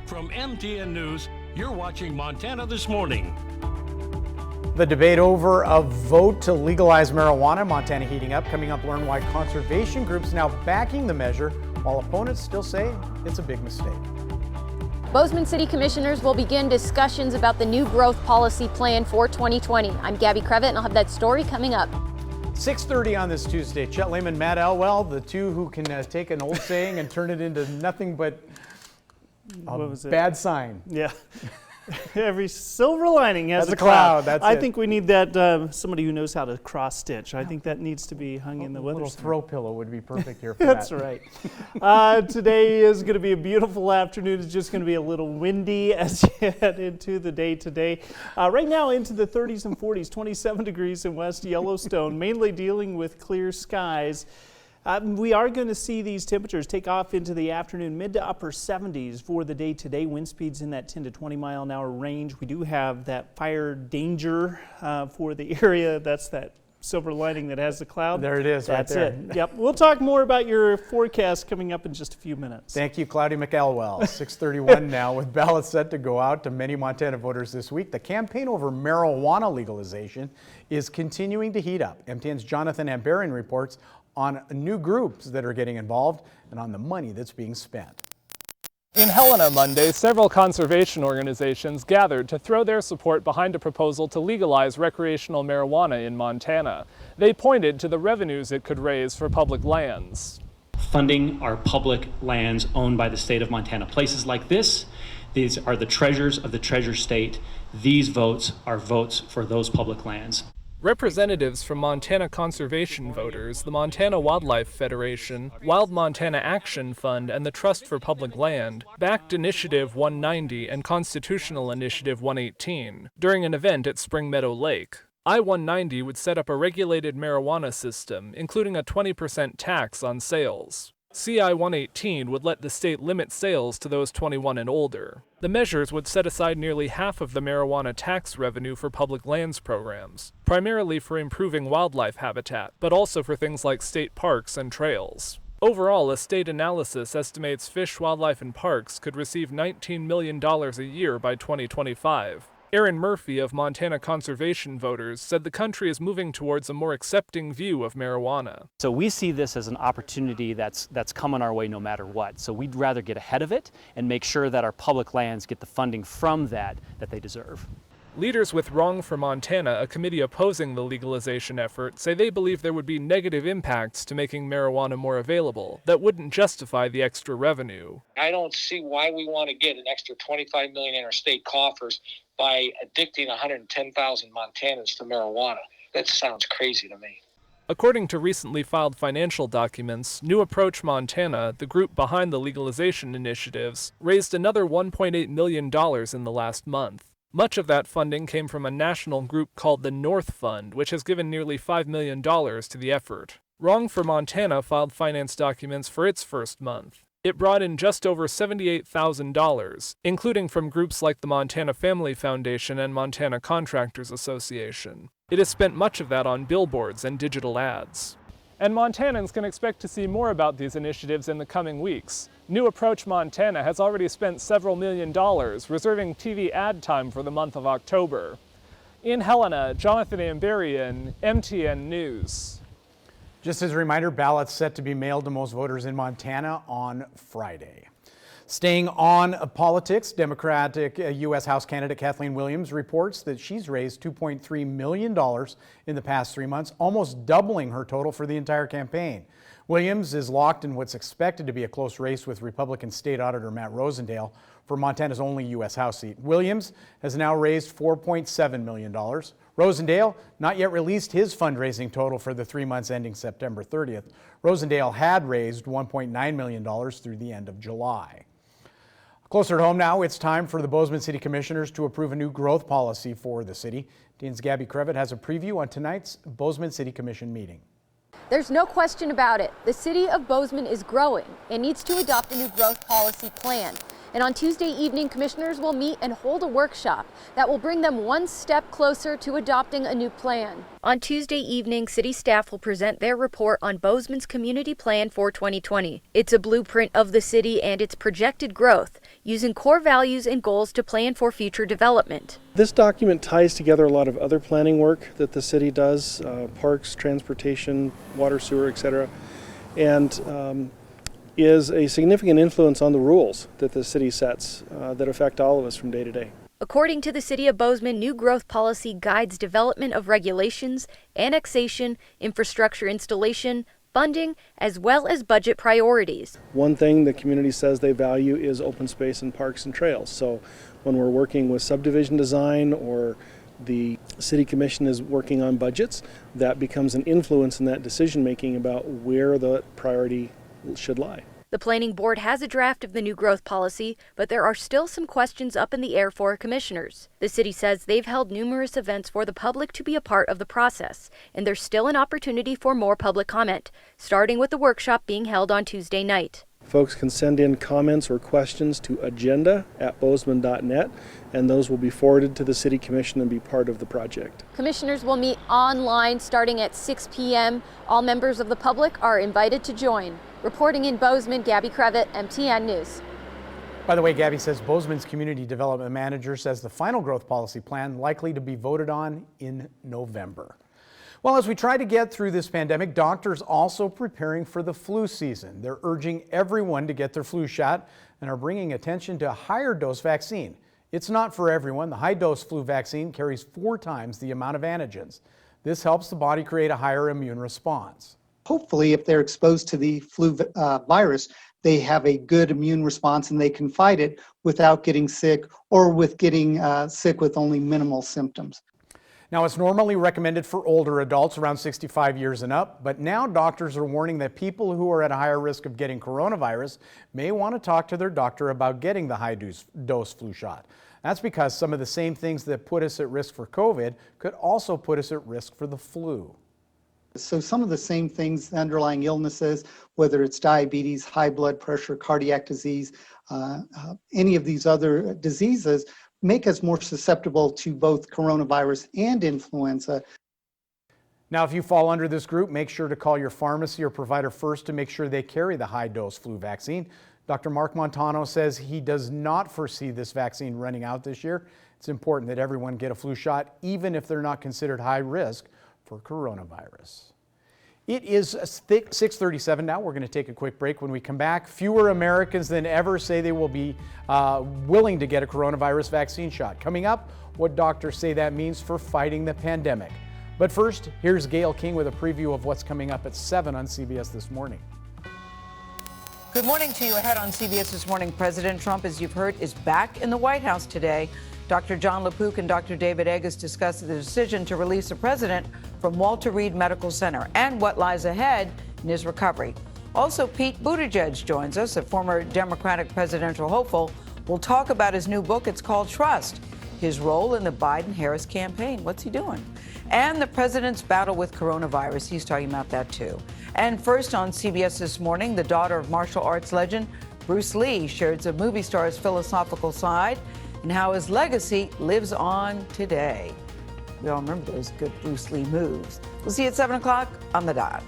From MTN News, you're watching Montana This Morning. The debate over a vote to legalize marijuana, Montana heating up. Coming up, learn why conservation groups now backing the measure, while opponents still say it's a big mistake. Bozeman City Commissioners will begin discussions about the new growth policy plan for 2020. I'm Gabby Crevitt, and I'll have that story coming up. 6:30 on this Tuesday. Chet Lehman, Matt Elwell, the two who can take an old saying and turn it into nothing but a bad sign. Yeah. Every silver lining has a cloud. That's I it. think we need that somebody who knows how to cross stitch. I think that needs to be hung in the weather. A little throw pillow would be perfect here for That's that. right. Today is going to be a beautiful afternoon. It's just going to be a little windy as you head into the day today. Right now into the 30s and 40s, 27 degrees in West Yellowstone, mainly dealing with clear skies. We are going to see these temperatures take off into the afternoon, mid to upper 70s for the day today. Wind speeds in that 10 to 20 mile an hour range. We do have that fire danger for the area. That's that silver lining that has the cloud. There it is. That's right there. it. Yep. We'll talk more about your forecast coming up in just a few minutes. Thank you, Cloudy McElwell. 6:31 now, with ballots set to go out to many Montana voters this week. The campaign over marijuana legalization is continuing to heat up. MTN's Jonathan Ambarian reports on new groups that are getting involved and on the money that's being spent. In Helena Monday, several conservation organizations gathered to throw their support behind a proposal to legalize recreational marijuana in Montana. They pointed to the revenues it could raise for public lands. Funding our public lands owned by the state of Montana. Places like this, these are the treasures of the treasure state. These votes are votes for those public lands. Representatives from Montana conservation voters, the Montana Wildlife Federation, Wild Montana Action Fund, and the Trust for Public Land backed Initiative 190 and Constitutional Initiative 118 during an event at Spring Meadow Lake. I-190 would set up a regulated marijuana system, including a 20% tax on sales. CI-118 would let the state limit sales to those 21 and older. The measures would set aside nearly half of the marijuana tax revenue for public lands programs, primarily for improving wildlife habitat, but also for things like state parks and trails. Overall, a state analysis estimates Fish, Wildlife, and Parks could receive $19 million a year by 2025. Aaron Murphy of Montana Conservation Voters said the country is moving towards a more accepting view of marijuana. So we see this as an opportunity that's coming our way no matter what. So we'd rather get ahead of it and make sure that our public lands get the funding from that they deserve. Leaders with Wrong for Montana, a committee opposing the legalization effort, say they believe there would be negative impacts to making marijuana more available that wouldn't justify the extra revenue. I don't see why we want to get an extra $25 million in our state coffers by addicting 110,000 Montanans to marijuana. That sounds crazy to me. According to recently filed financial documents, New Approach Montana, the group behind the legalization initiatives, raised another $1.8 million in the last month. Much of that funding came from a national group called the North Fund, which has given nearly $5 million to the effort. Wrong for Montana filed finance documents for its first month. It brought in just over $78,000, including from groups like the Montana Family Foundation and Montana Contractors Association. It has spent much of that on billboards and digital ads. And Montanans can expect to see more about these initiatives in the coming weeks. New Approach Montana has already spent several $1 million reserving TV ad time for the month of October. In Helena, Jonathan Ambarian, MTN News. Just as a reminder, ballots set to be mailed to most voters in Montana on Friday. Staying on politics, Democratic U.S. House candidate Kathleen Williams reports that she's raised $2.3 million in the past 3 months, almost doubling her total for the entire campaign. Williams is locked in what's expected to be a close race with Republican State Auditor Matt Rosendale for Montana's only U.S. House seat. Williams has now raised $4.7 million. Rosendale not yet released his fundraising total for the 3 months ending September 30th. Rosendale had raised $1.9 million through the end of July. Closer to home now, it's time for the Bozeman City Commissioners to approve a new growth policy for the city. Dean's Gabby Crevitt has a preview on tonight's Bozeman City Commission meeting. There's no question about it. The city of Bozeman is growing and needs to adopt a new growth policy plan. And on Tuesday evening, commissioners will meet and hold a workshop that will bring them one step closer to adopting a new plan. On Tuesday evening, city staff will present their report on Bozeman's community plan for 2020. It's a blueprint of the city and its projected growth, using core values and goals to plan for future development. This document ties together a lot of other planning work that the city does, parks, transportation, water, sewer, etc., and is a significant influence on the rules that the city sets that affect all of us from day to day. According to the City of Bozeman, new growth policy guides development of regulations, annexation, infrastructure installation, funding, as well as budget priorities. One thing the community says they value is open space and parks and trails. So when we're working with subdivision design or the city commission is working on budgets, that becomes an influence in that decision making about where the priority should lie. The Planning Board has a draft of the new growth policy, but there are still some questions up in the air for commissioners. The city says they've held numerous events for the public to be a part of the process, and there's still an opportunity for more public comment, starting with the workshop being held on Tuesday night. Folks can send in comments or questions to agenda@bozeman.net, and those will be forwarded to the City Commission and be part of the project. Commissioners will meet online starting at 6 p.m. All members of the public are invited to join. Reporting in Bozeman, Gabby Crevitt, MTN News. By the way, Gabby says Bozeman's community development manager says the final growth policy plan likely to be voted on in November. Well, as we try to get through this pandemic, doctors also preparing for the flu season. They're urging everyone to get their flu shot and are bringing attention to a higher dose vaccine. It's not for everyone. The high dose flu vaccine carries 4 times the amount of antigens. This helps the body create a higher immune response. Hopefully, if they're exposed to the flu virus, they have a good immune response and they can fight it without getting sick or with getting sick with only minimal symptoms. Now, it's normally recommended for older adults around 65 years and up, but now doctors are warning that people who are at a higher risk of getting coronavirus may want to talk to their doctor about getting the high dose flu shot. That's because some of the same things that put us at risk for COVID could also put us at risk for the flu. So some of the same things, underlying illnesses, whether it's diabetes, high blood pressure, cardiac disease, any of these other diseases, make us more susceptible to both coronavirus and influenza. Now, if you fall under this group, make sure to call your pharmacy or provider first to make sure they carry the high-dose flu vaccine. Dr. Mark Montano says he does not foresee this vaccine running out this year. It's important that everyone get a flu shot, even if they're not considered high risk for coronavirus. It is 6:37 now. We're going to take a quick break. When we come back, fewer Americans than ever say they will be willing to get a coronavirus vaccine shot. Coming up, what doctors say that means for fighting the pandemic. But first, here's Gail King with a preview of what's coming up at 7 on CBS This Morning. Good morning to you. Ahead on CBS This Morning, President Trump, as you've heard, is back in the White House today. Dr. John LaPook and Dr. David Eggers discuss the decision to release the president from Walter Reed Medical Center and what lies ahead in his recovery. Also, Pete Buttigieg joins us, a former Democratic presidential hopeful. We'll talk about his new book. It's called Trust, his role in the Biden-Harris campaign. What's he doing? And the president's battle with coronavirus. He's talking about that, too. And first on CBS This Morning, the daughter of martial arts legend Bruce Lee shares the movie star's philosophical side and how his legacy lives on today. We all remember those good Bruce Lee moves. We'll see you at 7 o'clock on the dot.